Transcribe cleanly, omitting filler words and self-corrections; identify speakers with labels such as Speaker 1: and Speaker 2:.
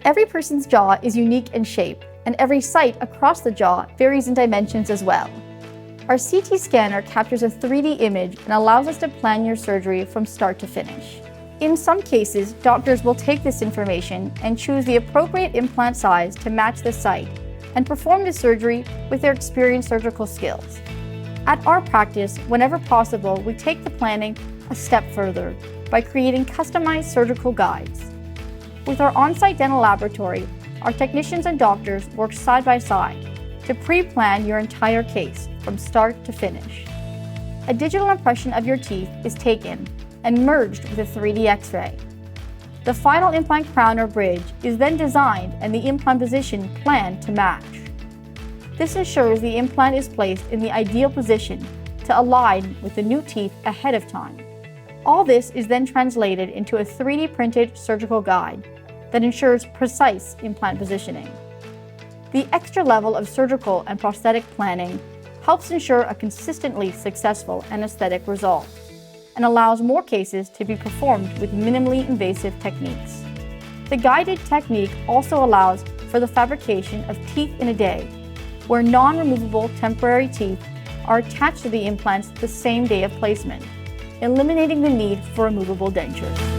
Speaker 1: Every person's jaw is unique in shape, and every site across the jaw varies in dimensions as well. Our CT scanner captures a 3D image and allows us to plan your surgery from start to finish. In some cases, doctors will take this information and choose the appropriate implant size to match the site and perform the surgery with their experienced surgical skills. At our practice, whenever possible, we take the planning a step further by creating customized surgical guides. With our on-site dental laboratory, our technicians and doctors work side by side to pre-plan your entire case from start to finish. A digital impression of your teeth is taken and merged with a 3D X-ray. The final implant crown or bridge is then designed and the implant position planned to match. This ensures the implant is placed in the ideal position to align with the new teeth ahead of time. All this is then translated into a 3D printed surgical guide that ensures precise implant positioning. The extra level of surgical and prosthetic planning helps ensure a consistently successful anesthetic result and allows more cases to be performed with minimally invasive techniques. The guided technique also allows for the fabrication of teeth in a day, where non-removable temporary teeth are attached to the implants the same day of placement, eliminating the need for removable dentures.